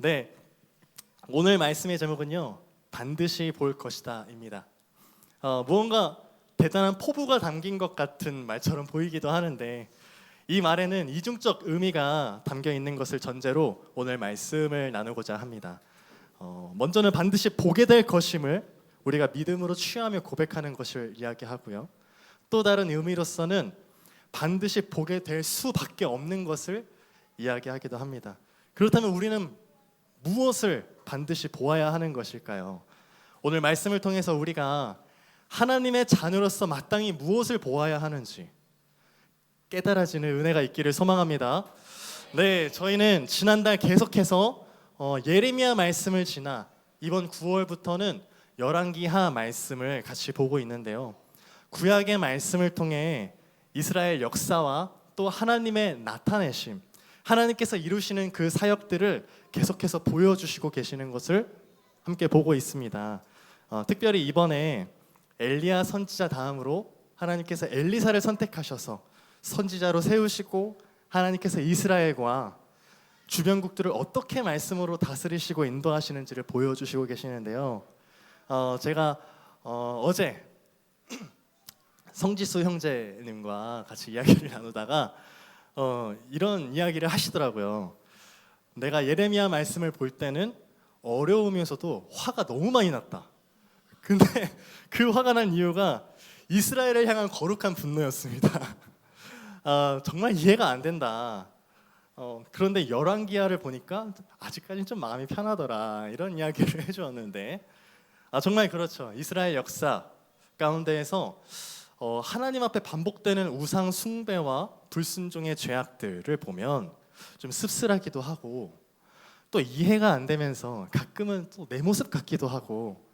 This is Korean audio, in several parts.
네, 오늘 말씀의 제목은요, 반드시 볼 것이다입니다. 무언가 대단한 포부가 담긴 것 같은 말처럼 보이기도 하는데 이 말에는 이중적 의미가 담겨 있는 것을 전제로 오늘 말씀을 나누고자 합니다. 먼저는 반드시 보게 될 것임을 우리가 믿음으로 취하며 고백하는 것을 이야기하고요. 또 다른 의미로서는 반드시 보게 될 수밖에 없는 것을 이야기하기도 합니다. 그렇다면 우리는 무엇을 반드시 보아야 하는 것일까요? 오늘 말씀을 통해서 우리가 하나님의 자녀로서 마땅히 무엇을 보아야 하는지 깨달아지는 은혜가 있기를 소망합니다. 네, 저희는 지난달 계속해서 예레미야 말씀을 지나 이번 9월부터는 열왕기하 말씀을 같이 보고 있는데요. 구약의 말씀을 통해 이스라엘 역사와 또 하나님의 나타내심, 하나님께서 이루시는 그 사역들을 계속해서 보여주시고 계시는 것을 함께 보고 있습니다. 특별히 이번에 엘리야 선지자 다음으로 하나님께서 엘리사를 선택하셔서 선지자로 세우시고 하나님께서 이스라엘과 주변국들을 어떻게 말씀으로 다스리시고 인도하시는지를 보여주시고 계시는데요. 제가 어제 성지수 형제님과 같이 이야기를 나누다가 이런 이야기를 하시더라고요. 내가 예레미야 말씀을 볼 때는 어려우면서도 화가 너무 많이 났다. 근데 그 화가 난 이유가 이스라엘을 향한 거룩한 분노였습니다. 정말 이해가 안 된다. 그런데 열왕기하를 보니까 아직까지는 좀 마음이 편하더라. 이런 이야기를 해주었는데 정말 그렇죠. 이스라엘 역사 가운데에서 하나님 앞에 반복되는 우상 숭배와 불순종의 죄악들을 보면 좀 씁쓸하기도 하고 또 이해가 안 되면서 가끔은 또 내 모습 같기도 하고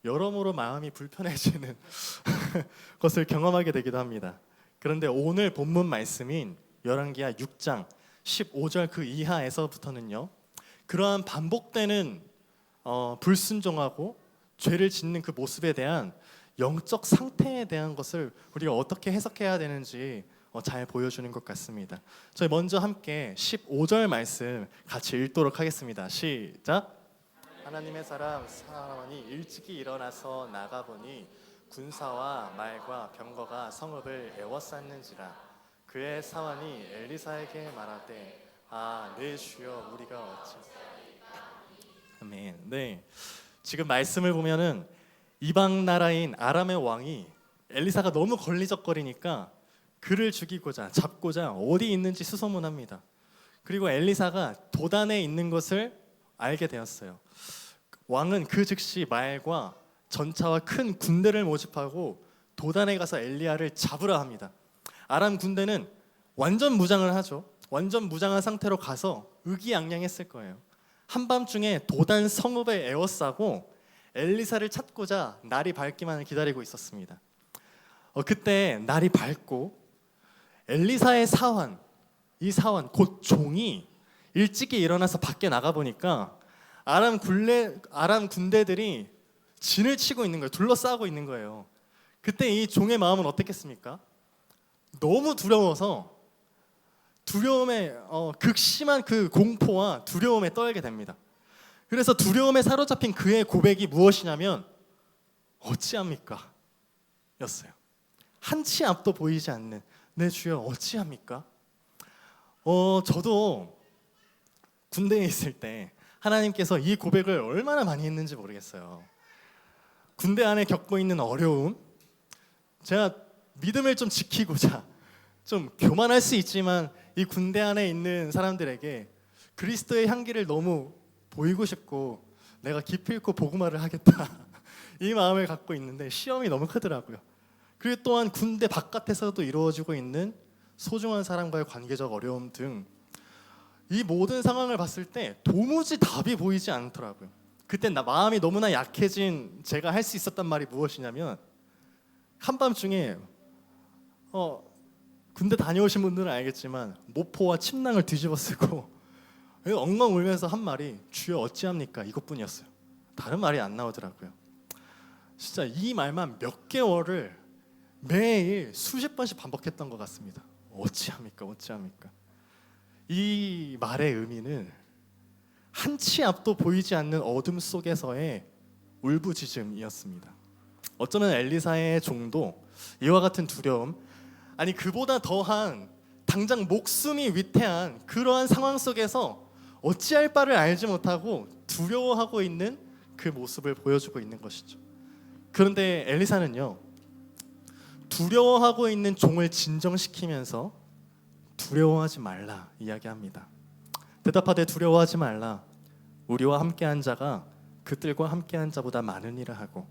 여러모로 마음이 불편해지는 것을 경험하게 되기도 합니다. 그런데 오늘 본문 말씀인 열왕기하 6장 15절 그 이하에서부터는요, 그러한 반복되는 불순종하고 죄를 짓는 그 모습에 대한 영적 상태에 대한 것을 우리가 어떻게 해석해야 되는지 잘 보여주는 것 같습니다. 저희 먼저 함께 15절 말씀 같이 읽도록 하겠습니다. 시작. 하나님의 사람 사람이 일찍이 일어나서 나가보니 군사와 말과 병거가 성읍을 에워쌌는지라. 그의 사환이 엘리사에게 말하되 내 주여 우리가 어찌. 아멘. 네, 지금 말씀을 보면은 이방 나라인 아람의 왕이 엘리사가 너무 걸리적거리니까 그를 죽이고자 잡고자 어디 있는지 수소문합니다. 그리고 엘리사가 도단에 있는 것을 알게 되었어요. 왕은 그 즉시 말과 전차와 큰 군대를 모집하고 도단에 가서 엘리야를 잡으라 합니다. 아람 군대는 완전 무장을 하죠. 완전 무장한 상태로 가서 의기양양했을 거예요. 한밤중에 도단 성읍에 에워싸고 엘리사를 찾고자 날이 밝기만을 기다리고 있었습니다. 그때 날이 밝고 엘리사의 사환, 이 사환 곧 종이 일찍이 일어나서 밖에 나가 보니까 아람 군대들이 진을 치고 있는 거예요. 둘러싸고 있는 거예요. 그때 이 종의 마음은 어땠겠습니까? 너무 두려워서 두려움에 극심한 그 공포와 두려움에 떨게 됩니다. 그래서 두려움에 사로잡힌 그의 고백이 무엇이냐면 어찌합니까? 였어요. 한치 앞도 보이지 않는 내 주여 어찌합니까? 저도 군대에 있을 때 하나님께서 이 고백을 얼마나 많이 했는지 모르겠어요. 군대 안에 겪고 있는 어려움, 제가 믿음을 좀 지키고자 좀 교만할 수 있지만 이 군대 안에 있는 사람들에게 그리스도의 향기를 너무 보이고 싶고 내가 기필코 복음화를 하겠다 이 마음을 갖고 있는데 시험이 너무 크더라고요. 그리고 또한 군대 바깥에서도 이루어지고 있는 소중한 사람과의 관계적 어려움 등 이 모든 상황을 봤을 때 도무지 답이 보이지 않더라고요. 그때 마음이 너무나 약해진 제가 할 수 있었단 말이 무엇이냐면 한밤중에 군대 다녀오신 분들은 알겠지만 모포와 침낭을 뒤집어 쓰고 엉엉 울면서 한 말이 주여 어찌합니까? 이것뿐이었어요. 다른 말이 안 나오더라고요. 진짜 이 말만 몇 개월을 매일 수십 번씩 반복했던 것 같습니다. 어찌합니까? 어찌합니까? 이 말의 의미는 한치 앞도 보이지 않는 어둠 속에서의 울부짖음이었습니다. 어쩌면 엘리사의 종도 이와 같은 두려움, 아니 그보다 더한 당장 목숨이 위태한 그러한 상황 속에서 어찌할 바를 알지 못하고 두려워하고 있는 그 모습을 보여주고 있는 것이죠. 그런데 엘리사는요, 두려워하고 있는 종을 진정시키면서 두려워하지 말라 이야기합니다. 대답하되 두려워하지 말라. 우리와 함께한 자가 그들과 함께한 자보다 많으니라 하고,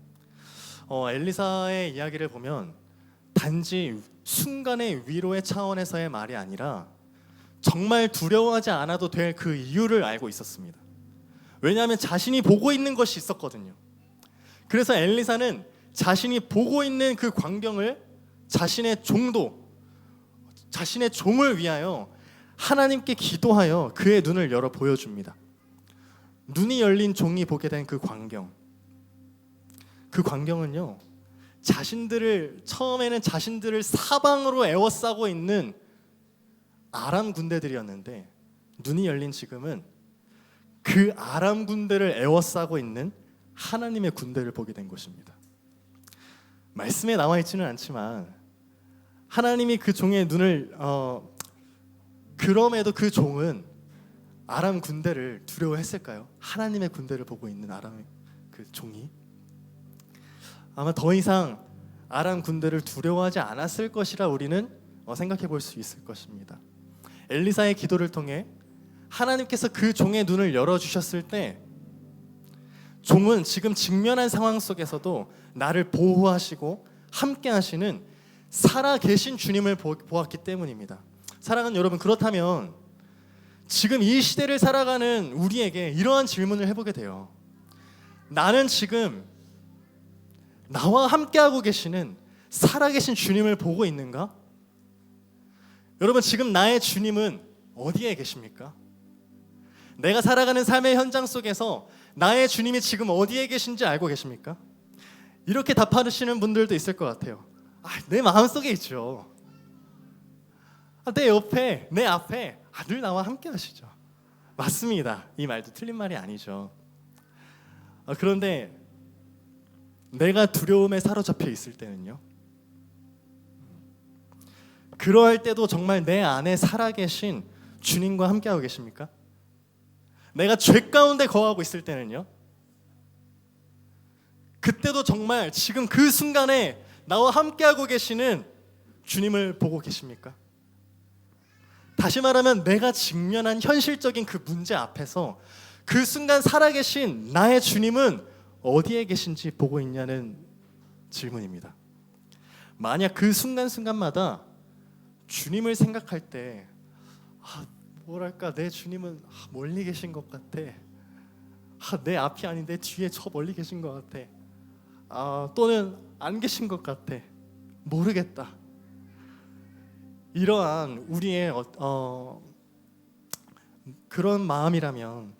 엘리사의 이야기를 보면 단지 순간의 위로의 차원에서의 말이 아니라 정말 두려워하지 않아도 될 그 이유를 알고 있었습니다. 왜냐하면 자신이 보고 있는 것이 있었거든요. 그래서 엘리사는 자신이 보고 있는 그 광경을 자신의 종을 위하여 하나님께 기도하여 그의 눈을 열어 보여줍니다. 눈이 열린 종이 보게 된 그 광경은요, 처음에는 자신들을 사방으로 에워싸고 있는 아람 군대들이었는데, 눈이 열린 지금은 그 아람 군대를 에워싸고 있는 하나님의 군대를 보게 된 것입니다. 말씀에 나와 있지는 않지만 하나님이 그 종의 눈을 그럼에도 그 종은 아람 군대를 두려워했을까요? 하나님의 군대를 보고 있는 아람의 그 종이 아마 더 이상 아람 군대를 두려워하지 않았을 것이라 우리는 생각해 볼 수 있을 것입니다. 엘리사의 기도를 통해 하나님께서 그 종의 눈을 열어주셨을 때 종은 지금 직면한 상황 속에서도 나를 보호하시고 함께 하시는 살아계신 주님을 보았기 때문입니다. 사랑하는 여러분, 그렇다면 지금 이 시대를 살아가는 우리에게 이러한 질문을 해보게 돼요. 나는 지금 나와 함께하고 계시는 살아계신 주님을 보고 있는가? 여러분, 지금 나의 주님은 어디에 계십니까? 내가 살아가는 삶의 현장 속에서 나의 주님이 지금 어디에 계신지 알고 계십니까? 이렇게 답하시는 분들도 있을 것 같아요. 내 마음속에 있죠. 내 옆에, 내 앞에 늘 나와 함께 하시죠. 맞습니다. 이 말도 틀린 말이 아니죠. 그런데 내가 두려움에 사로잡혀 있을 때는요, 그러할 때도 정말 내 안에 살아계신 주님과 함께하고 계십니까? 내가 죄 가운데 거하고 있을 때는요, 그때도 정말 지금 그 순간에 나와 함께하고 계시는 주님을 보고 계십니까? 다시 말하면 내가 직면한 현실적인 그 문제 앞에서 그 순간 살아계신 나의 주님은 어디에 계신지 보고 있냐는 질문입니다. 만약 그 순간순간마다 주님을 생각할 때 뭐랄까, 내 주님은 멀리 계신 것 같아, 내 앞이 아닌데 뒤에 저 멀리 계신 것 같아, 또는 안 계신 것 같아, 모르겠다, 이러한 우리의 그런 마음이라면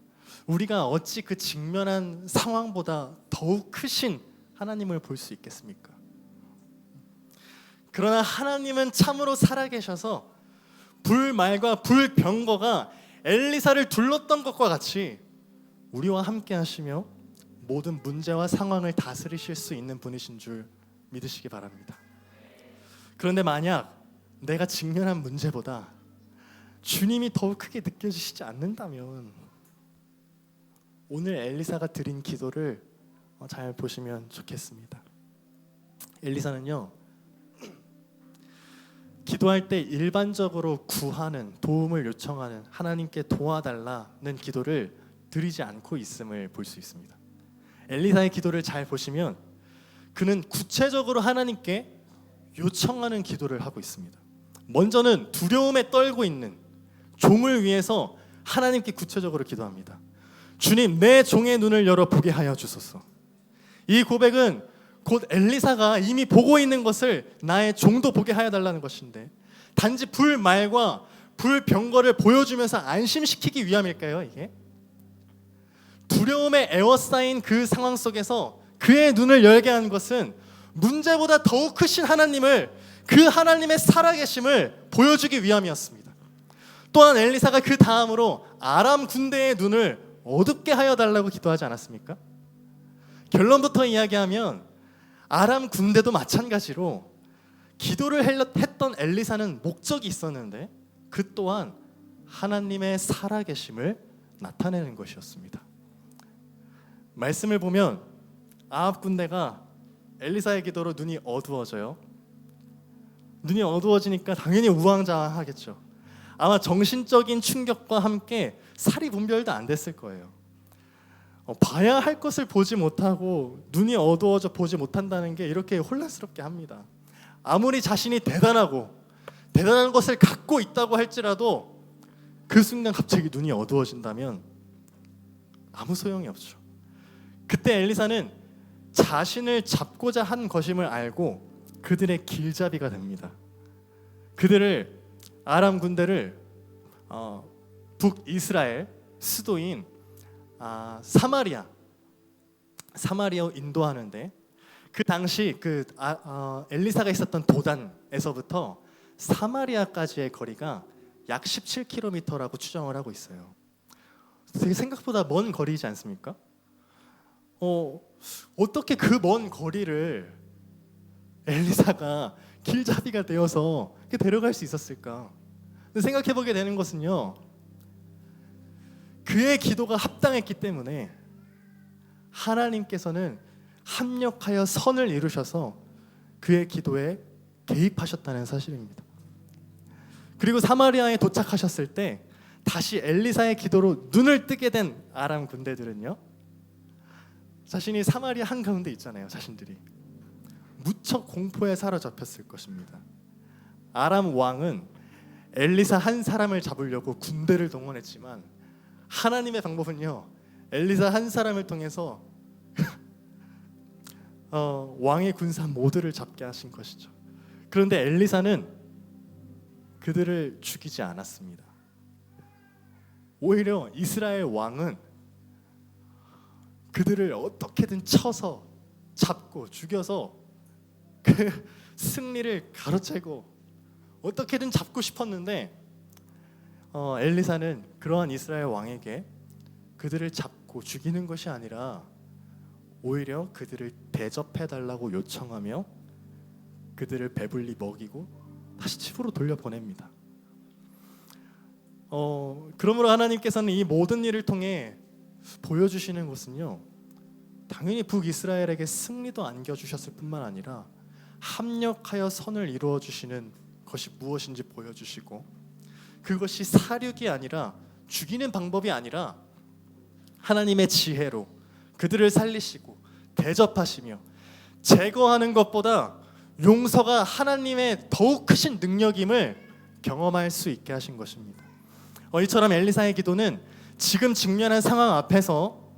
우리가 어찌 그 직면한 상황보다 더욱 크신 하나님을 볼 수 있겠습니까? 그러나 하나님은 참으로 살아계셔서 불말과 불병거가 엘리사를 둘렀던 것과 같이 우리와 함께 하시며 모든 문제와 상황을 다스리실 수 있는 분이신 줄 믿으시기 바랍니다. 그런데 만약 내가 직면한 문제보다 주님이 더욱 크게 느껴지시지 않는다면 오늘 엘리사가 드린 기도를 잘 보시면 좋겠습니다. 엘리사는요, 기도할 때 일반적으로 구하는, 도움을 요청하는, 하나님께 도와달라는 기도를 드리지 않고 있음을 볼 수 있습니다. 엘리사의 기도를 잘 보시면 그는 구체적으로 하나님께 요청하는 기도를 하고 있습니다. 먼저는 두려움에 떨고 있는 종을 위해서 하나님께 구체적으로 기도합니다. 주님, 내 종의 눈을 열어 보게 하여 주소서. 이 고백은 곧 엘리사가 이미 보고 있는 것을 나의 종도 보게 하여 달라는 것인데, 단지 불말과 불병거를 보여주면서 안심시키기 위함일까요? 이게 두려움에 에워싸인 그 상황 속에서 그의 눈을 열게 한 것은 문제보다 더욱 크신 하나님을, 그 하나님의 살아계심을 보여주기 위함이었습니다. 또한 엘리사가 그 다음으로 아람 군대의 눈을 어둡게 하여 달라고 기도하지 않았습니까? 결론부터 이야기하면 아람 군대도 마찬가지로 기도를 했던 엘리사는 목적이 있었는데 그 또한 하나님의 살아계심을 나타내는 것이었습니다. 말씀을 보면 아합 군대가 엘리사의 기도로 눈이 어두워져요. 눈이 어두워지니까 당연히 우왕좌왕하겠죠. 아마 정신적인 충격과 함께 살이 분별도 안 됐을 거예요. 봐야 할 것을 보지 못하고 눈이 어두워져 보지 못한다는 게 이렇게 혼란스럽게 합니다. 아무리 자신이 대단한 것을 갖고 있다고 할지라도 그 순간 갑자기 눈이 어두워진다면 아무 소용이 없죠. 그때 엘리사는 자신을 잡고자 한 것임을 알고 그들의 길잡이가 됩니다. 그들을 아람 군대를 북이스라엘 수도인 사마리아로 인도하는데 그 당시 엘리사가 있었던 도단에서부터 사마리아까지의 거리가 약 17km라고 추정을 하고 있어요. 되게 생각보다 먼 거리이지 않습니까? 어떻게 그 먼 거리를 엘리사가 길잡이가 되어서 데려갈 수 있었을까? 생각해보게 되는 것은요, 그의 기도가 합당했기 때문에 하나님께서는 합력하여 선을 이루셔서 그의 기도에 개입하셨다는 사실입니다. 그리고 사마리아에 도착하셨을 때 다시 엘리사의 기도로 눈을 뜨게 된 아람 군대들은요, 자신이 사마리아 한가운데 있잖아요. 자신들이 무척 공포에 사로잡혔을 것입니다. 아람 왕은 엘리사 한 사람을 잡으려고 군대를 동원했지만 하나님의 방법은요, 엘리사 한 사람을 통해서 왕의 군사 모두를 잡게 하신 것이죠. 그런데 엘리사는 그들을 죽이지 않았습니다. 오히려 이스라엘 왕은 그들을 어떻게든 쳐서 잡고 죽여서 그 승리를 가로채고 어떻게든 잡고 싶었는데 엘리사는 그러한 이스라엘 왕에게 그들을 잡고 죽이는 것이 아니라 오히려 그들을 대접해달라고 요청하며 그들을 배불리 먹이고 다시 집으로 돌려보냅니다. 그러므로 하나님께서는 이 모든 일을 통해 보여주시는 것은요, 당연히 북이스라엘에게 승리도 안겨주셨을 뿐만 아니라 합력하여 선을 이루어 주시는 것이 무엇인지 보여주시고, 그것이 사륙이 아니라 죽이는 방법이 아니라 하나님의 지혜로 그들을 살리시고 대접하시며 제거하는 것보다 용서가 하나님의 더욱 크신 능력임을 경험할 수 있게 하신 것입니다. 이처럼 엘리사의 기도는 지금 직면한 상황 앞에서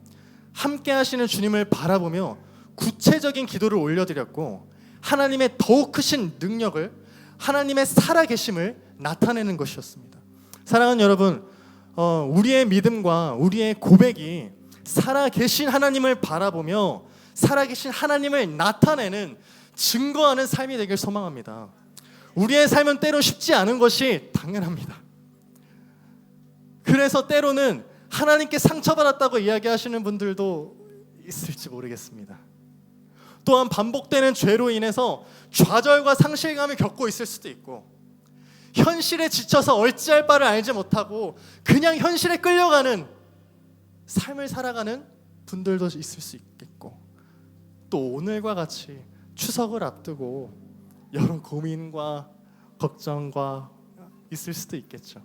함께 하시는 주님을 바라보며 구체적인 기도를 올려드렸고, 하나님의 더욱 크신 능력을, 하나님의 살아계심을 나타내는 것이었습니다. 사랑하는 여러분, 우리의 믿음과 우리의 고백이 살아계신 하나님을 바라보며 살아계신 하나님을 나타내는, 증거하는 삶이 되길 소망합니다. 우리의 삶은 때로 쉽지 않은 것이 당연합니다. 그래서 때로는 하나님께 상처받았다고 이야기하시는 분들도 있을지 모르겠습니다. 또한 반복되는 죄로 인해서 좌절과 상실감을 겪고 있을 수도 있고, 현실에 지쳐서 어찌할 바를 알지 못하고 그냥 현실에 끌려가는 삶을 살아가는 분들도 있을 수 있겠고, 또 오늘과 같이 추석을 앞두고 여러 고민과 걱정과 있을 수도 있겠죠.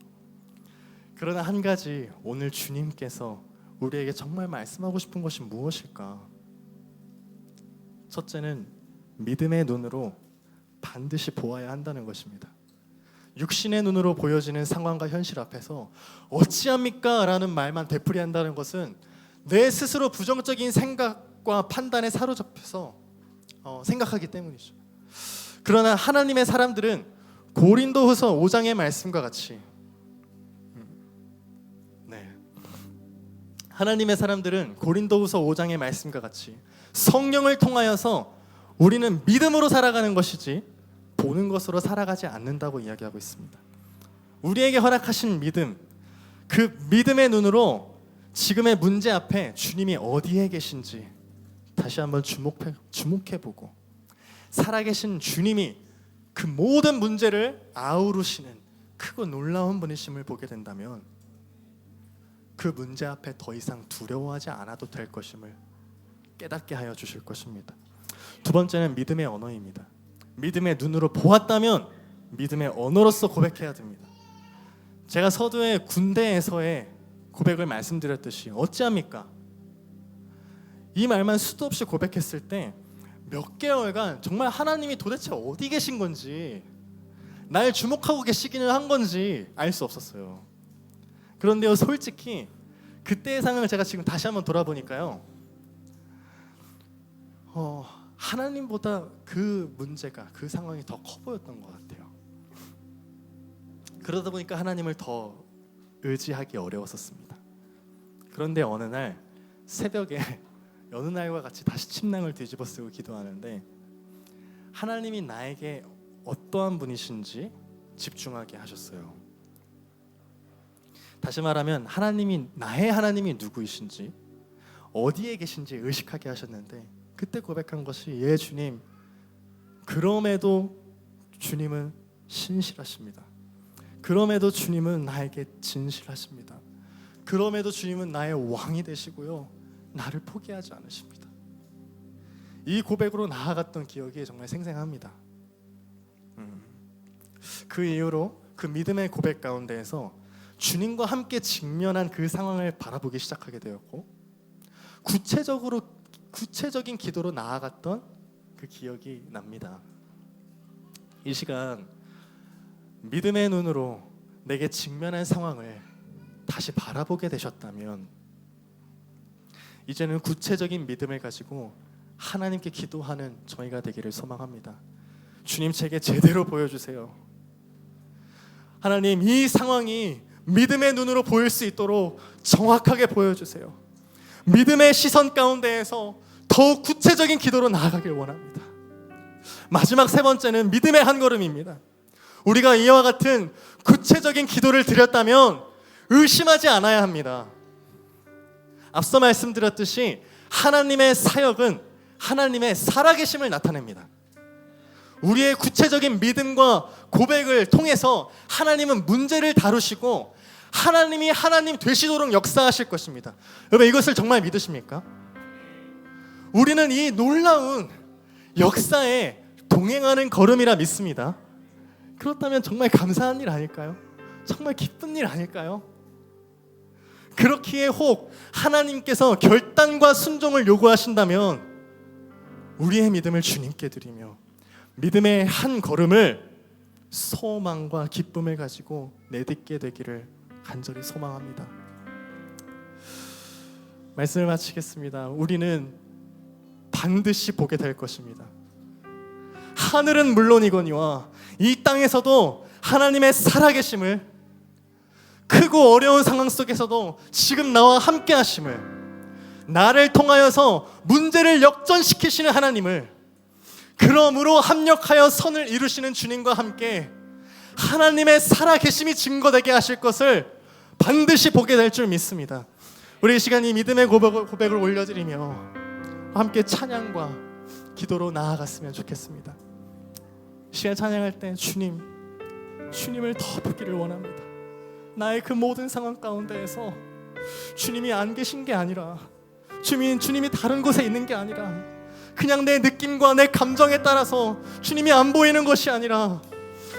그러나 한 가지, 오늘 주님께서 우리에게 정말 말씀하고 싶은 것이 무엇일까? 첫째는 믿음의 눈으로 반드시 보아야 한다는 것입니다. 육신의 눈으로 보여지는 상황과 현실 앞에서 어찌합니까? 라는 말만 되풀이한다는 것은 내 스스로 부정적인 생각과 판단에 사로잡혀서 생각하기 때문이죠. 그러나 하나님의 사람들은 고린도후서 5장의 말씀과 같이, 하나님의 사람들은 고린도후서 5장의 말씀과 같이 성령을 통하여서 우리는 믿음으로 살아가는 것이지 보는 것으로 살아가지 않는다고 이야기하고 있습니다. 우리에게 허락하신 믿음, 그 믿음의 눈으로 지금의 문제 앞에 주님이 어디에 계신지 다시 한번 주목해보고 살아계신 주님이 그 모든 문제를 아우르시는 크고 놀라운 분이심을 보게 된다면 그 문제 앞에 더 이상 두려워하지 않아도 될 것임을 깨닫게 하여 주실 것입니다. 두 번째는 믿음의 언어입니다. 믿음의 눈으로 보았다면 믿음의 언어로서 고백해야 됩니다. 제가 서두에 군대에서의 고백을 말씀드렸듯이 어찌합니까? 이 말만 수도 없이 고백했을 때 몇 개월간 정말 하나님이 도대체 어디 계신 건지, 날 주목하고 계시기는 한 건지 알 수 없었어요. 그런데요, 솔직히 그때의 상황을 제가 지금 다시 한번 돌아보니까요, 하나님보다 그 문제가, 그 상황이 더 커 보였던 것 같아요. 그러다 보니까 하나님을 더 의지하기 어려웠었습니다. 그런데 어느 날 새벽에 여느 날과 같이 다시 침낭을 뒤집어 쓰고 기도하는데 하나님이 나에게 어떠한 분이신지 집중하게 하셨어요. 다시 말하면 나의 하나님이 누구이신지, 어디에 계신지 의식하게 하셨는데 그때 고백한 것이, 예 주님, 그럼에도 주님은 신실하십니다. 그럼에도 주님은 나에게 진실하십니다. 그럼에도 주님은 나의 왕이 되시고요, 나를 포기하지 않으십니다. 이 고백으로 나아갔던 기억이 정말 생생합니다. 그 이후로 그 믿음의 고백 가운데에서 주님과 함께 직면한 그 상황을 바라보기 시작하게 되었고, 구체적인 기도로 나아갔던 그 기억이 납니다. 이 시간 믿음의 눈으로 내게 직면한 상황을 다시 바라보게 되셨다면 이제는 구체적인 믿음을 가지고 하나님께 기도하는 저희가 되기를 소망합니다. 주님, 제게 제대로 보여주세요. 하나님, 이 상황이 믿음의 눈으로 보일 수 있도록 정확하게 보여주세요. 믿음의 시선 가운데에서 더욱 구체적인 기도로 나아가길 원합니다. 마지막 세 번째는 믿음의 한 걸음입니다. 우리가 이와 같은 구체적인 기도를 드렸다면 의심하지 않아야 합니다. 앞서 말씀드렸듯이 하나님의 사역은 하나님의 살아계심을 나타냅니다. 우리의 구체적인 믿음과 고백을 통해서 하나님은 문제를 다루시고 하나님이 하나님 되시도록 역사하실 것입니다. 여러분, 이것을 정말 믿으십니까? 우리는 이 놀라운 역사에 동행하는 걸음이라 믿습니다. 그렇다면 정말 감사한 일 아닐까요? 정말 기쁜 일 아닐까요? 그렇기에 혹 하나님께서 결단과 순종을 요구하신다면 우리의 믿음을 주님께 드리며 믿음의 한 걸음을 소망과 기쁨을 가지고 내딛게 되기를 간절히 소망합니다. 말씀을 마치겠습니다. 우리는 반드시 보게 될 것입니다. 하늘은 물론이거니와 이 땅에서도 하나님의 살아계심을, 크고 어려운 상황 속에서도 지금 나와 함께 하심을, 나를 통하여서 문제를 역전시키시는 하나님을, 그러므로 합력하여 선을 이루시는 주님과 함께 하나님의 살아계심이 증거되게 하실 것을 반드시 보게 될 줄 믿습니다. 우리 이 시간 이 믿음의 고백을 올려드리며 함께 찬양과 기도로 나아갔으면 좋겠습니다. 시간 찬양할 때 주님을 더 보기를 원합니다. 나의 그 모든 상황 가운데에서 주님이 안 계신 게 아니라, 주님이 다른 곳에 있는 게 아니라, 그냥 내 느낌과 내 감정에 따라서 주님이 안 보이는 것이 아니라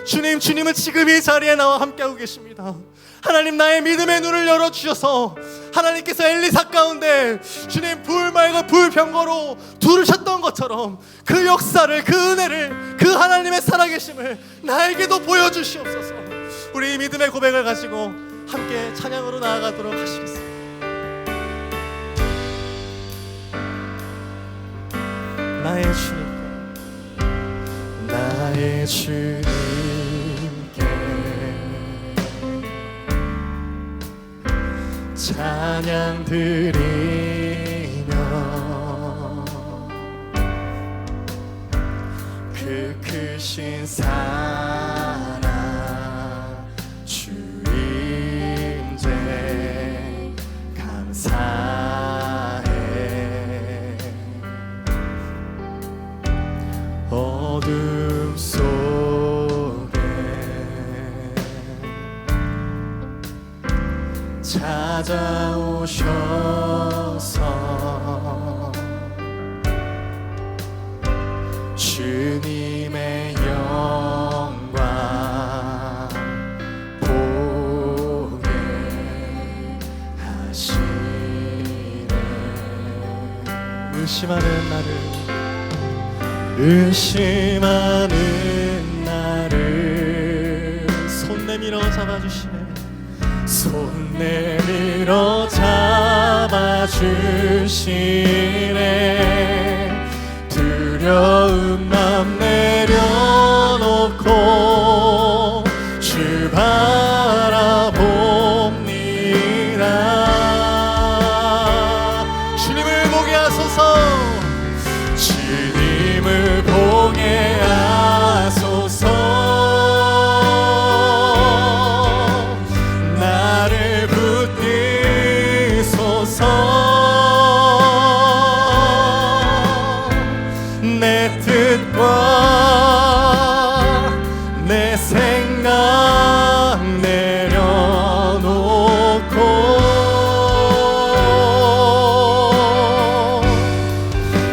주님은 지금 이 자리에 나와 함께하고 계십니다. 하나님, 나의 믿음의 눈을 열어주셔서 하나님께서 엘리사 가운데 주님 불 말고 불병거로 두르셨던 것처럼 그 역사를, 그 은혜를, 그 하나님의 살아계심을 나에게도 보여주시옵소서. 우리 이 믿음의 고백을 가지고 함께 찬양으로 나아가도록 하시겠습니다. 나의 주님께 찬양 드리며 그 크신 사랑 주 임재 감사 찾아오셔서 주님의 영광 보게 하시네. 의심하는 나를 손 내밀어 잡아주시네. 손 내밀어 잡아주시네. 두려운 맘 내려놓고 주 바라봅니다. 주님을 보게 하소서. 주님을 보게 하소서. 나를 붙드소서. 내 뜻과 내 생각 내려놓고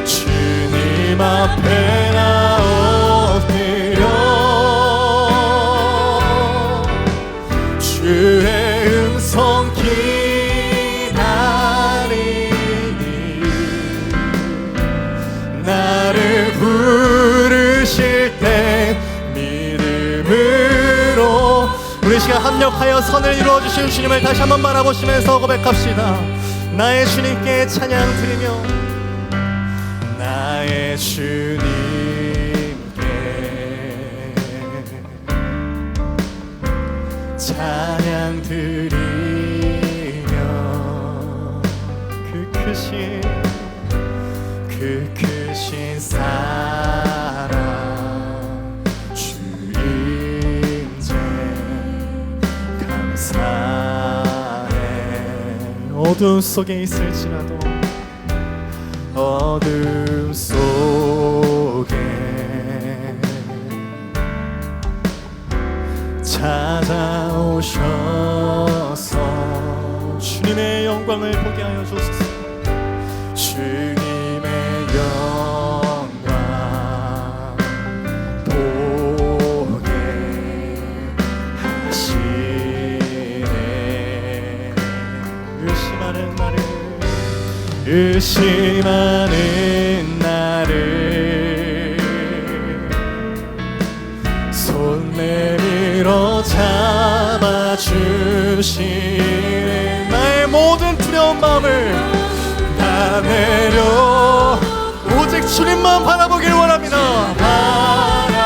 주님 앞에 나 엎드려 주의 음성 기다리니 나를 부르실 때 믿음으로 우리 시간 합력하여 선을 이루어주신 주님을 다시 한번 바라보시면서 고백합시다. 나의 주님께 찬양 드리며 나의 주님께 찬양 드리며 그 크신 사랑 주 인재 감사해. 어두움 속에 있을지라도 어둠 속에 찾아오셔서 주님의 영광을 보게 하여 주소서. 주님의 영광 보게 하시네. 의심하는 나를 손 내밀어 잡아주시네. 나의 모든 두려운 마음을 다 내려 오직 주님만 바라보길 원합니다. 바라봅니다.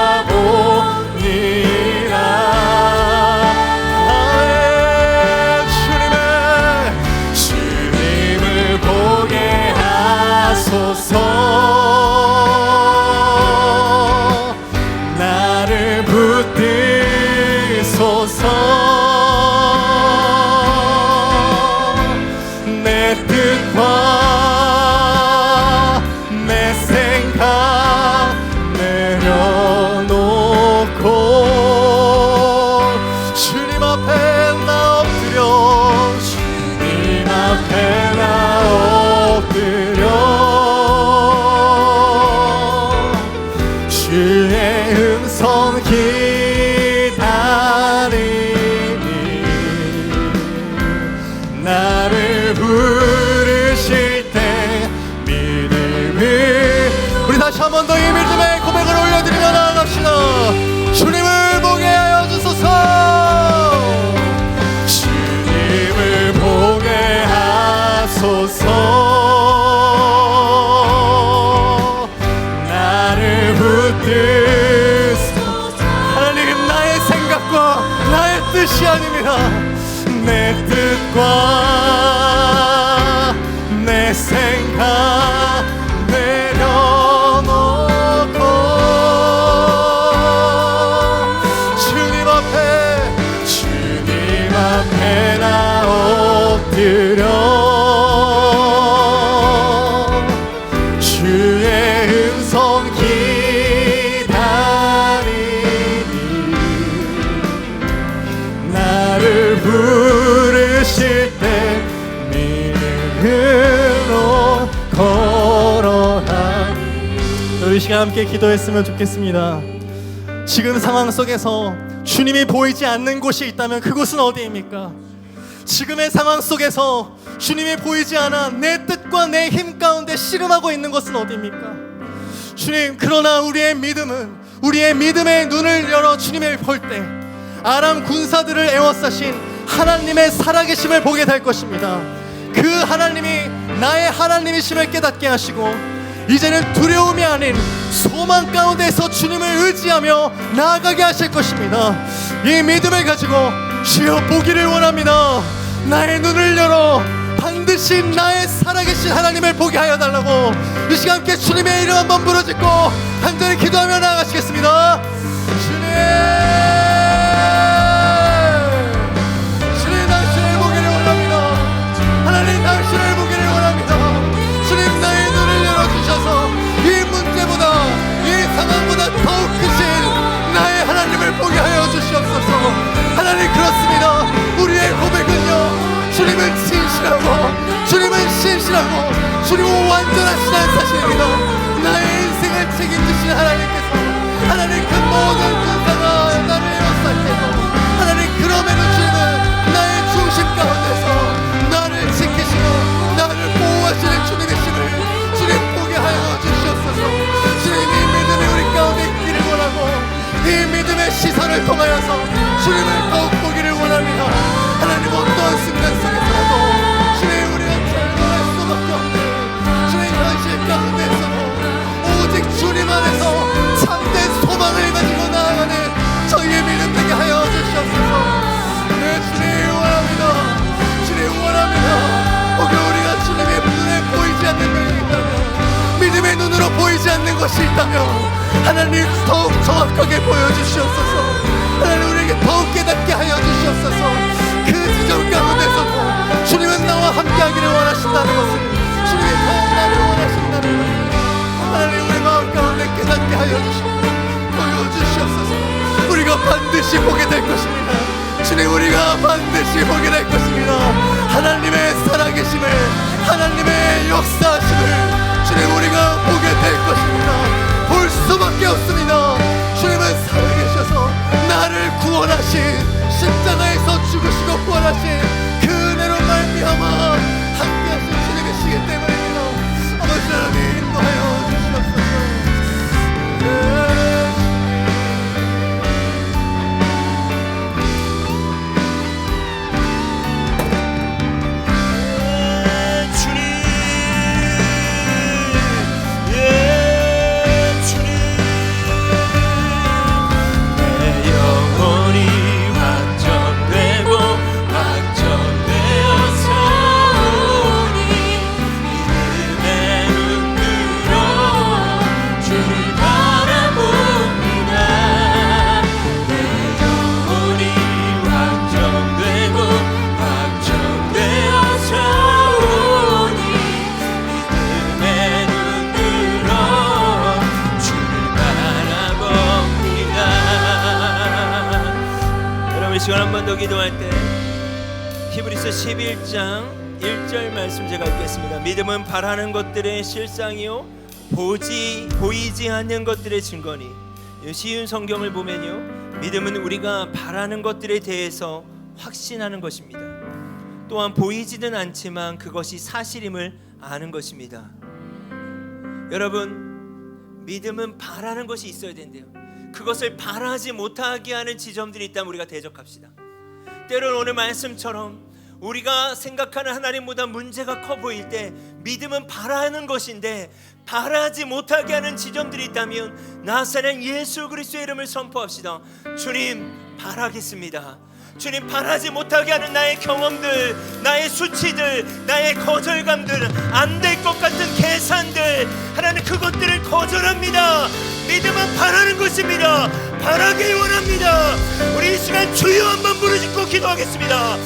주님을 보게 하소서. 나를 붙드소서. 내 뜻과 내 생각 내려놓고 주님 앞에 나 엎드려 주님 앞에 나 엎드려 주의 음성 기다리니 나를 부르실 때 믿음을 우리 다시 한 번 더 이 믿음의 고백을 올려드리며 나아갑시다. 주님을 보게 하여 주소서. 주님을 보게 하소서. 나를 붙드소서. 하나님, 나의 생각과 나의 뜻이 아닙니다. 내 뜻과 내 생각 내려놓고 주님 앞에 나 엎드려 주의 음성 기다리니 나를 부르실 때 이 시간 함께 기도했으면 좋겠습니다. 지금 상황 속에서 주님이 보이지 않는 곳이 있다면 그곳은 어디입니까? 지금의 상황 속에서 주님이 보이지 않아 내 뜻과 내 힘 가운데 씨름하고 있는 것은 어디입니까? 주님, 그러나 우리의 믿음의 눈을 열어 주님을 볼 때 아람 군사들을 에워싸신 하나님의 살아계심을 보게 될 것입니다. 그 하나님이 나의 하나님이심을 깨닫게 하시고 이제는 두려움이 아닌 소망 가운데서 주님을 의지하며 나아가게 하실 것입니다. 이 믿음을 가지고 주여 보기를 원합니다. 나의 눈을 열어 반드시 나의 살아계신 하나님을 보게 하여 달라고 이 시간 함께 주님의 이름 한번 부르짖고 간절히 기도하며 나아가시겠습니다. 주님 당신을 보기를 원합니다. 하나님 당신을 보기를 원합니다. 주님 나의 눈을 열어주셔서 이 문제보다 이 상황보다 더욱 크신 나의 하나님을 보게 하여 주시옵소서. 하나님, 그렇습니다. 우리의 고백은요, 주님은 신실하고 주님은 완전하시다는 사실입니다. 나의 인생을 책임지신 하나님께서, 하나님 그 모든 군사가 나를 에워쌀 때도 하나님 그럼에도 주님은 나의 중심 가운데서 나를 지키시고 나를 보호하시는 주님이심을 주님 보게 하여 주시옵소서. 주님, 이 믿음이 우리 가운데 있기를 원하고 이 믿음의 시선을 통하여서 주님을 더욱 보기를 원합니다. 하나님, 어떤 순간 속에서도 주님 우리가 절망할 수밖에 없는 주님 현실 가운데서도 오직 주님 안에서 참된 소망을 가지고 나아가는 저희의 믿음 되게 하여 주시옵소서. 네, 주님 원합니다. 주님 원합니다. 혹여 우리가 주님의 눈에 보이지 않는 것이 있다면, 믿음의 눈으로 보이지 않는 것이 있다면 하나님 더욱 정확하게 보여주시옵소서. 하나님 우리에게 더욱 깨닫게 하여 주시옵소서. 그 지점 가운데서도 주님은 나와 함께하기를 원하신다는 것을, 주님이 더욱 나를 원하신다는 것을 하나님 우리 마음 가운데 깨닫게 하여 주시고 보여주시옵소서. 우리가 반드시 보게 될 것입니다. 주님, 우리가 반드시 보게 될 것입니다. 하나님의 살아계심을, 하나님의 역사하심을 주님 우리가 보게 될 것입니다. 볼 수밖에 없습니다. 주님은 살아계셔서 나를 구원하신, 십자가에서 죽으시고 부활하신 그 은혜로 말미암아 함께하신 주님이시기 때문입니다. 아버지 하나님, 인도하여 주시옵소서. 시간 한 번 더 기도할 때 히브리서 11장 1절 말씀 제가 읽겠습니다. 믿음은 바라는 것들의 실상이요 보이지 않는 것들의 증거니. 쉬운 성경을 보면요, 믿음은 우리가 바라는 것들에 대해서 확신하는 것입니다. 또한 보이지는 않지만 그것이 사실임을 아는 것입니다. 여러분, 믿음은 바라는 것이 있어야 된대요. 그것을 바라지 못하게 하는 지점들이 있다면 우리가 대적합시다. 때로는 오늘 말씀처럼 우리가 생각하는 하나님보다 문제가 커 보일 때 믿음은 바라는 것인데 바라지 못하게 하는 지점들이 있다면 나사렛 예수 그리스도의 이름을 선포합시다. 주님, 바라겠습니다. 주님, 바라지 못하게 하는 나의 경험들, 나의 수치들, 나의 거절감들, 안 될 것 같은 계산들, 하나님 그것들을 거절합니다. 믿음은 바라는 것입니다. 바라길 원합니다. 우리 이 시간 주여 한번 부르짖고 기도하겠습니다.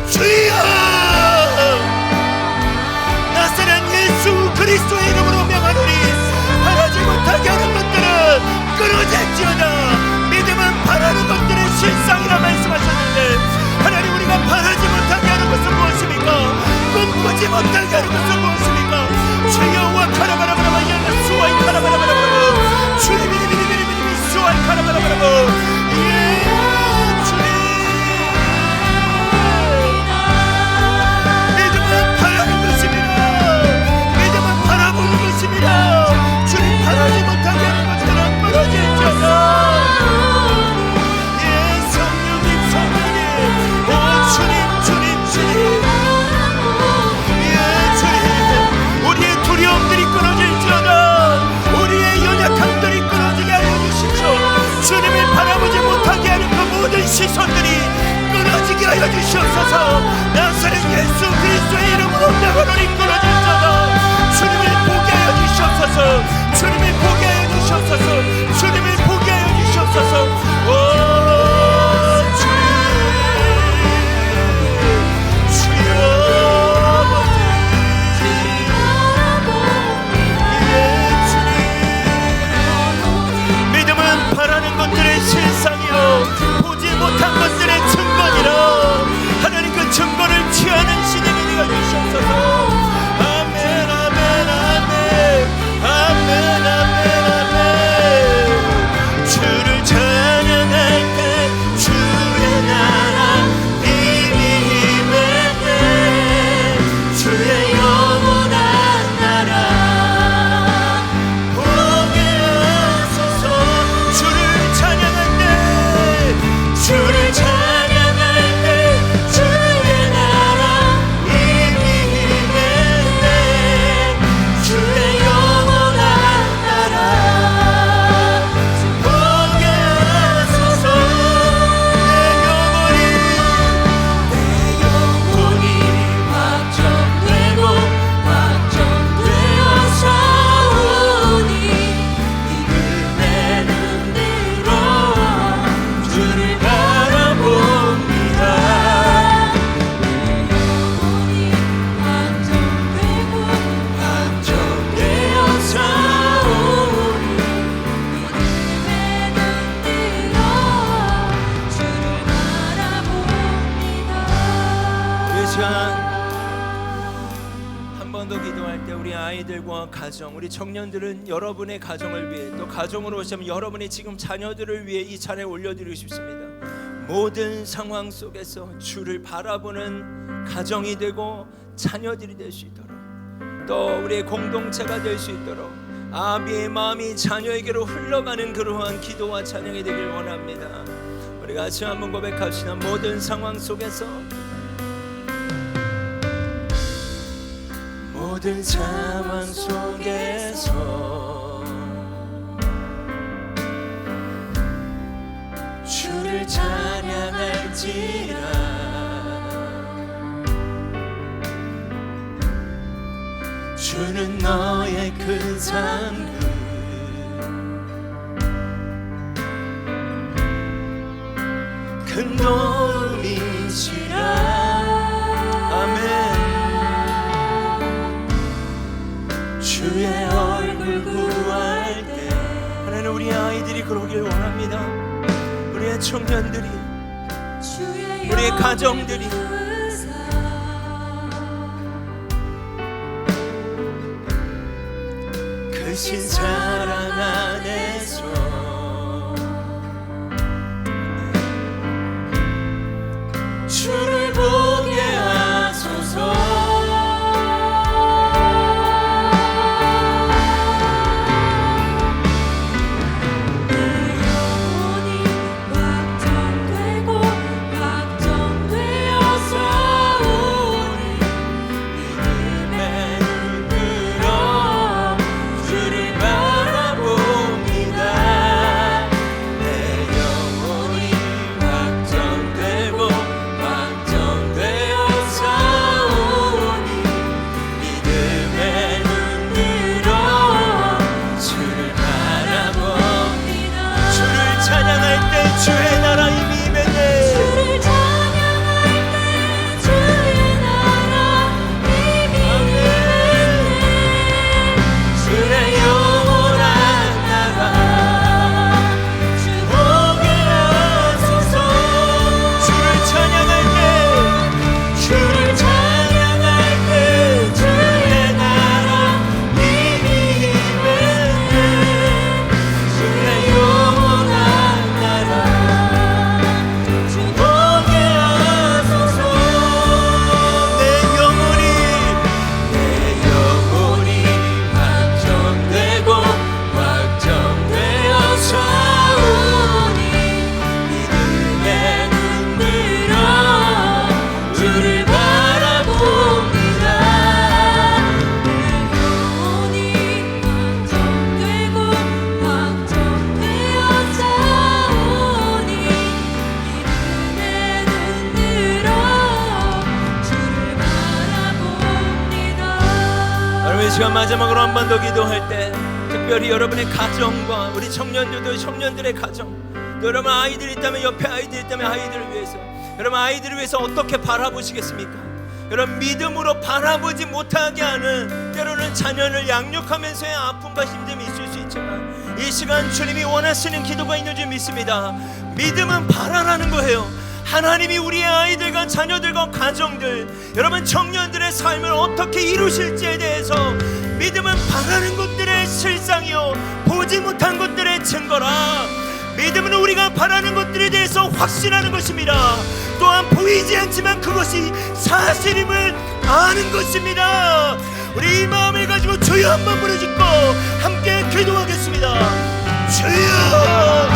주여! 나사렛 예수 그리스도의 이름으로 명하노니 바라지 못하게 하는 것들은 끊어질지어다. 믿음은 바라는 것들의 실상이라 말씀하셨는데 하나님, 우리가 바라지 못하게 하는 것은 무엇입니까? 꿈꾸지 못하게 하는 것은 무엇입니까? 주여 와 카라바라바라바 야나 수와이 카라바라바라바 하여 주시옵소서. 나사렛 예수 그리스도의 이름으로 영혼을 이끌어줄 자가 주님을 보게 하여 주시옵소서. 주님을 보게 하여 주시옵소서. 주님을 보게 하여 주시옵소서. 오 주님, 바라는 것들의 실상이요 보지 못한 것들의 증거니라. 하나님 그 증거를 취하는 시대가 되어 주시옵소서. 아멘 아멘 아멘 아멘 아멘 아멘. 주를 찬양할 때 주의 나라 이미 임했네. 주의 영원한 나라 보게 하소서. 주를 찬양할 때 주의 나라 이미 임했네. 주의 영원한 나라 보게 하소서. 내 영혼이 확정되고 확정되어 사오니 믿음의 눈으로 주를 한 번 더 기도할 때 우리 아이들과 가정, 우리 청년들은 여러분의 가정을 위해, 또 가정으로 오시면 여러분의 지금 자녀들을 위해 이 찬양 올려드리고 싶습니다. 모든 상황 속에서 주를 바라보는 가정이 되고 자녀들이 될 수 있도록, 또 우리의 공동체가 될 수 있도록 아비의 마음이 자녀에게로 흘러가는 그러한 기도와 찬양이 되길 원합니다. 우리 같이 한번 고백합시다. 모든 상황 속에서, 모든 상황 속에서 주를 찬양할지라. 주는 너의 큰 상급, 큰 도움이시라. 아멘. 주의 얼굴 구할 때 하나님, 우리 아이들이 그러길 원합니다. 우리의 청년들이, 우리의 가정들이 크신 사랑 안에서 주를 보게 하소서. 주를 바라봅니다. 시간 마지막으로 한 번 더 기도할 때 특별히 여러분의 가정과 우리 청년들도 청년들의 가정, 또 여러분 아이들이 있다면 옆에 아이들이 있다면 아이들을 위해서, 여러분 아이들을 위해서 어떻게 바라보시겠습니까? 여러분 믿음으로 바라보지 못하게 하는 때로는 자녀를 양육하면서의 아픔과 힘듦이 있을 수 있지만 이 시간 주님이 원하시는 기도가 있는 줄 믿습니다. 믿음은 바라라는 거예요. 하나님이 우리의 아이들과 자녀들과 가정들, 여러분 청년들의 삶을 어떻게 이루실지에 대해서 믿음은 바라는 것들의 실상이요 보지 못한 것들의 증거라. 믿음은 우리가 바라는 것들에 대해서 확신하는 것입니다. 또한 보이지 않지만 그것이 사실임을 아는 것입니다. 우리 이 마음을 가지고 주여 한번 부르짖고 함께 기도하겠습니다. 주여,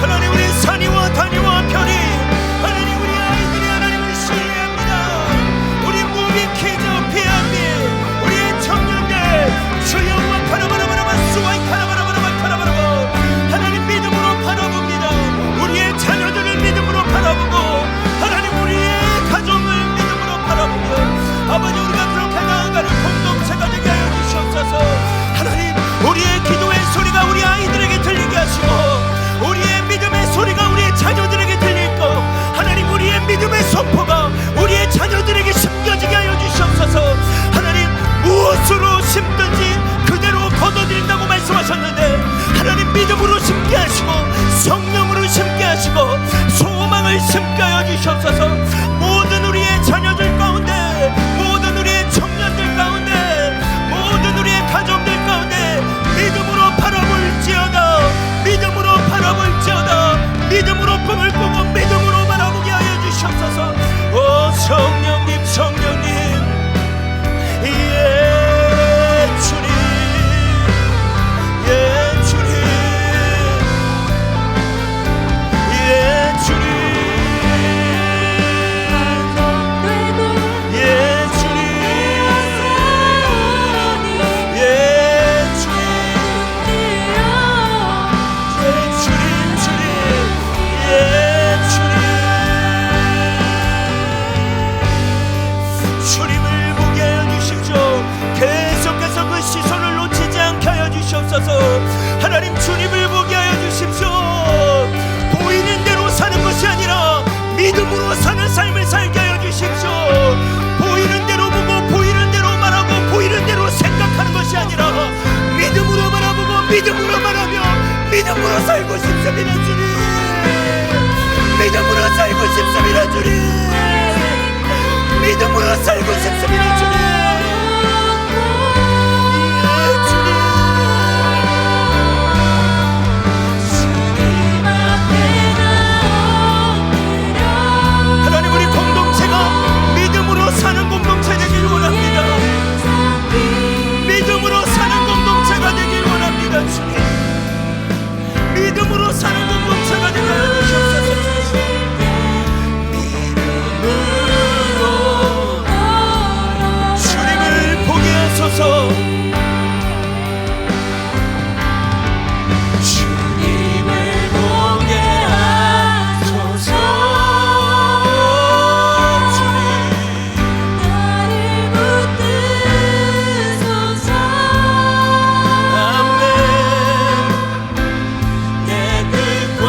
하나님 우리 산이와 단위와 별이, 하나님 우리 아이들이 하나님을 신뢰합니다. 우리 무비키저 피아미, 우리의 청년들 주여와 카라바라바라바 수와이 카라바라바라바 카라바라바, 하나님 믿음으로 바라봅니다. 우리의 자녀들을 믿음으로 바라보고 하나님 우리의 가정을 믿음으로 바라보며 아버지 우리가 그렇게 나아가는 공동체가 되게 하여 주시옵소서. 하나님 우리의 기도의 소리가 우리 아이들에게 들리게 하시고 우리의 믿음의 소리가 우리의 자녀들에게 들릴고 하나님 우리의 믿음의 선포가 우리의 자녀들에게 심겨지게 하여 주시옵소서. 하나님 무엇으로 심든지 그대로 거둬들인다고 말씀하셨는데 하나님 믿음으로 심게 하시고 성령으로 심게 하시고 소망을 심게 하여 주시옵소서. 모든 우리의 자녀들 가운데, 모든 우리의 청년들 가운데, 모든 우리의 가정들 가운데 믿음으로 바라볼지어다, 믿음으로 바라볼지어다, 믿음으로 꿈을 꾸고 믿음으로 바라보게 하여 주시옵소서. 오 성령님, 성령님, 예 주님, 예 주님, 예 주님, 예 주님, 예 주님, 주님을 보게 하여 주십시오. 계속해서 그 시선을 놓치지 않게 하여 주시옵소서. 하나님 주님을 보게 하여 주십시오. 보이는 대로 사는 것이 아니라 믿음으로 사는 삶을 살게 하여 주십시오. 보이는 대로 보고 보이는 대로 말하고 보이는 대로 생각하는 것이 아니라 믿음으로 바라보고 믿음으로 말하며 믿음으로 살고 싶습니다 주님. 믿음으로 살고 싶습니다 주님. 믿음으로 살고 싶습니다 주님. 예, 주님. 하나님 우리 공동체가 믿음으로 사는 공동체 되길 원합니다. 믿음으로 사는 공동체가 되길 원합니다 주님. 믿음으로 사는 공동체가 되게 하여 주시옵소서. 주님을 보게 하소서. 주님을 보게 하소서. 주님 나를 붙드소서. 아멘. 내 뜻과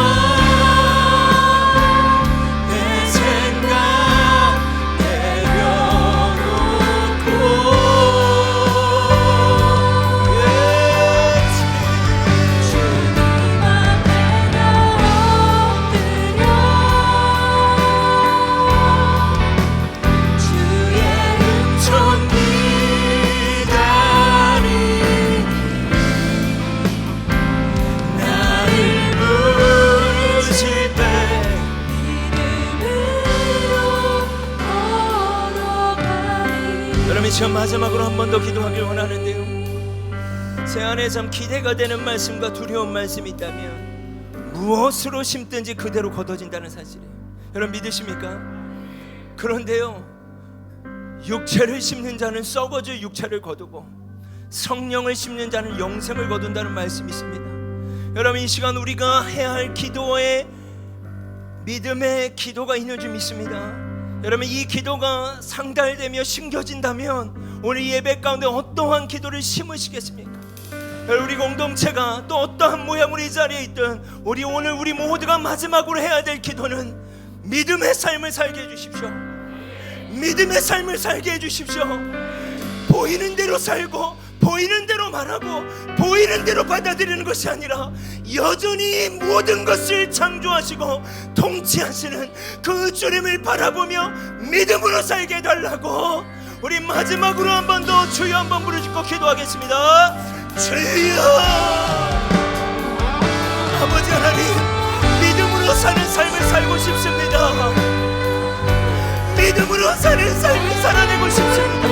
내 생각 내려놓고 주님 앞에 나 엎드려 주의 전 기다리니 나를 부르실 때 믿음으로 걸어가리. 여러분 이 시간 마지막으로 한 번 더 기도하길 원하는데요, 제 안에 참 기대가 되는 말씀과 두려운 말씀이 있다면 무엇으로 심든지 그대로 거둬진다는 사실이에요. 여러분 믿으십니까? 그런데요, 육체를 심는 자는 썩어질 육체를 거두고 성령을 심는 자는 영생을 거둔다는 말씀이 있습니다. 여러분 이 시간 우리가 해야 할 기도에 믿음의 기도가 있는 줄 믿습니다. 여러분, 이 기도가 상달되며 심겨진다면 오늘 예배 가운데 어떠한 기도를 심으시겠습니까? 우리 공동체가 또 어떠한 모양으로 이 자리에 있든 우리 오늘 우리 모두가 마지막으로 해야 될 기도는 믿음의 삶을 살게 해주십시오. 믿음의 삶을 살게 해주십시오. 보이는 대로 살고 보이는 대로 말하고 보이는 대로 받아들이는 것이 아니라 여전히 모든 것을 창조하시고 통치하시는 그 주님을 바라보며 믿음으로 살게 해달라고 우리 마지막으로 한 번 더 주여 한번 부르짖고 기도하겠습니다. 주여, 아버지 하나님, 믿음으로 사는 삶을 살고 싶습니다. 믿음으로 사는 삶을 살아내고 싶습니다.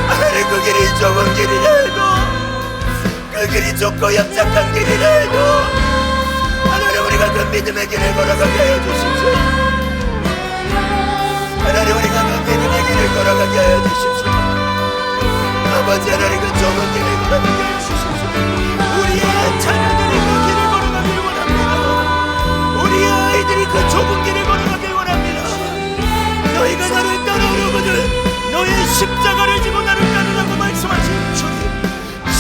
하나님, 그 길이 좁은 길이라도 그 길이 좁고 협착한 길이라도 하나님, 우리가 그 믿음의 길을 걸어가게 해주십시오. 하나님, 우리가 그 믿음의 길을 걸어가게 해주십시오. 아버지 하나님, 그 좁은 길을 걸어가게 해주십시오. 우리의 자녀들이 그 길을 걸어가길 원합니다. 우리의 아이들이 그 좁은 길을 걸어가길 원합니다. 너희가 나를 따라오려거든 너의 십자가를 지고 나를 따르라고 말씀하신 주님,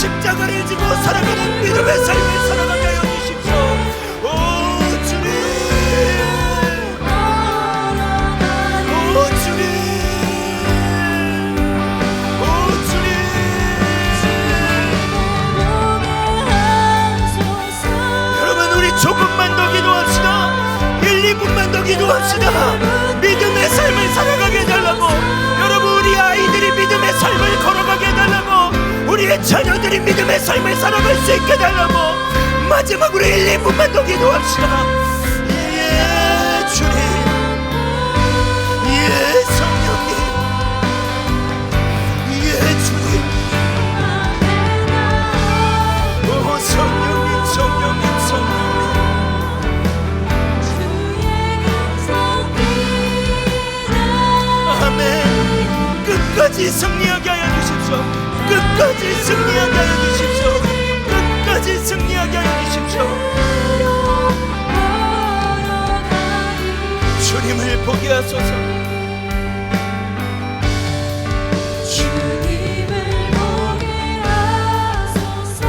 십자가를 지고 살아가는 믿음의 삶을 살아가게 하여 주십시오. 오 주님, 오 주님, 오 주님. 여러분, 우리 조금만 더 기도합시다. 1, 2분만 더 기도합시다. 믿음의 삶을 살아가게 해달라고. 여러분, 우리 아이들이 믿음의 삶을 걸어가게 해달라고. 우리의 자녀들이 믿음의 삶을 살아갈 수 있게 해달라고. 마지막으로 1, 2분만 더 기도합시다. 예 주님, 예 성령님, 예 주님, 오 성령님, 성령님, 성령님. 아멘. 끝까지 승리하게 하여 주십시오. 끝까지 승리하게 하여 주십시오. 끝까지 승리하게 하여 주십시오. 주님을 보게 하소서. 주님을 보게 하소서.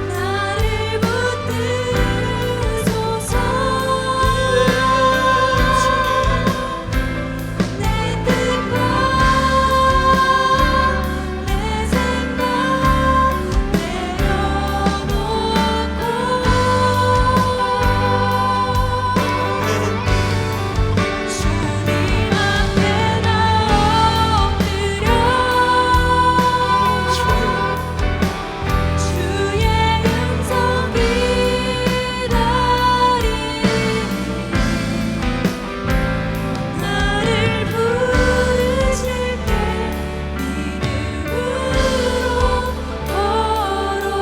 나를 붙드소서. 내 뜻과 내 생각 내려놓고 주님 앞에 나 엎드려 주의 음성 기다리니 나를 부르실 때 믿음으로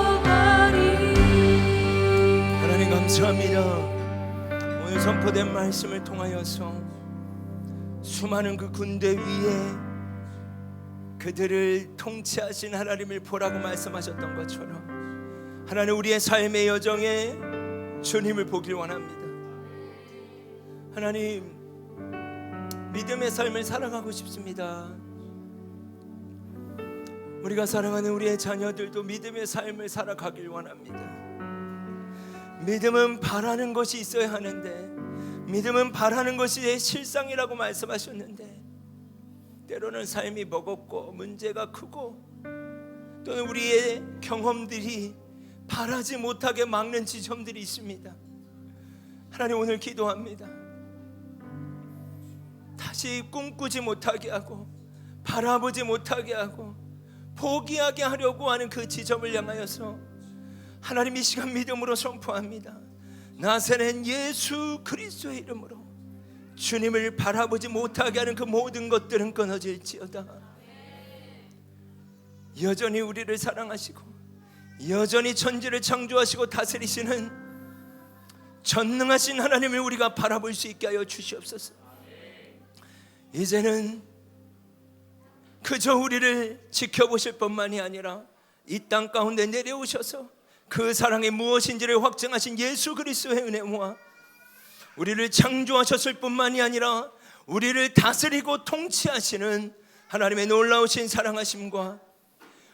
걸어가리. 하나님 감사합니다. 오늘 선포된 말씀을 통하여서 수많은 그 군대 위에 그들을 통치하신 하나님을 보라고 말씀하셨던 것처럼 하나님, 우리의 삶의 여정에 주님을 보길 원합니다. 하나님, 믿음의 삶을 살아가고 싶습니다. 우리가 사랑하는 우리의 자녀들도 믿음의 삶을 살아가길 원합니다. 믿음은 바라는 것이 있어야 하는데, 믿음은 바라는 것이 실상이라고 말씀하셨는데, 때로는 삶이 버겁고 문제가 크고 또는 우리의 경험들이 바라지 못하게 막는 지점들이 있습니다. 하나님, 오늘 기도합니다. 다시 꿈꾸지 못하게 하고 바라보지 못하게 하고 포기하게 하려고 하는 그 지점을 향하여서 하나님, 이 시간 믿음으로 선포합니다. 나사렛 예수 그리스도의 이름으로 주님을 바라보지 못하게 하는 그 모든 것들은 끊어질지어다. 여전히 우리를 사랑하시고 여전히 천지를 창조하시고 다스리시는 전능하신 하나님을 우리가 바라볼 수 있게 하여 주시옵소서. 이제는 그저 우리를 지켜보실 뿐만이 아니라 이 땅 가운데 내려오셔서 그 사랑이 무엇인지를 확증하신 예수 그리스도의 은혜와 우리를 창조하셨을 뿐만이 아니라 우리를 다스리고 통치하시는 하나님의 놀라우신 사랑하심과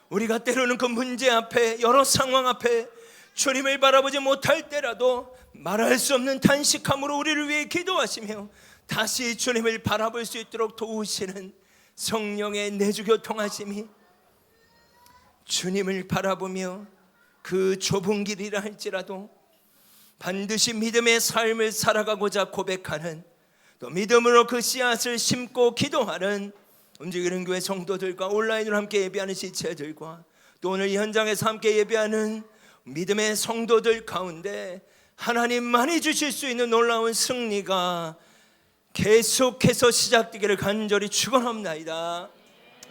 우리가 때로는 그 문제 앞에 여러 상황 앞에 주님을 바라보지 못할 때라도 말할 수 없는 탄식함으로 우리를 위해 기도하시며 다시 주님을 바라볼 수 있도록 도우시는 성령의 내주교통하심이 주님을 바라보며 그 좁은 길이라 할지라도 반드시 믿음의 삶을 살아가고자 고백하는, 또 믿음으로 그 씨앗을 심고 기도하는 움직이는 교회 성도들과 온라인으로 함께 예배하는 지체들과 또 오늘 이 현장에서 함께 예배하는 믿음의 성도들 가운데 하나님만이 주실 수 있는 놀라운 승리가 계속해서 시작되기를 간절히 축원합니다.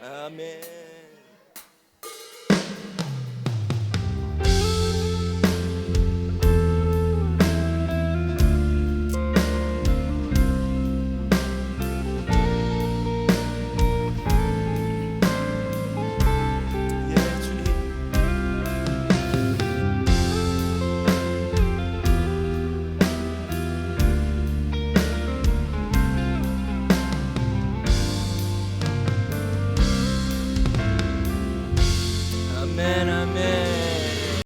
아멘.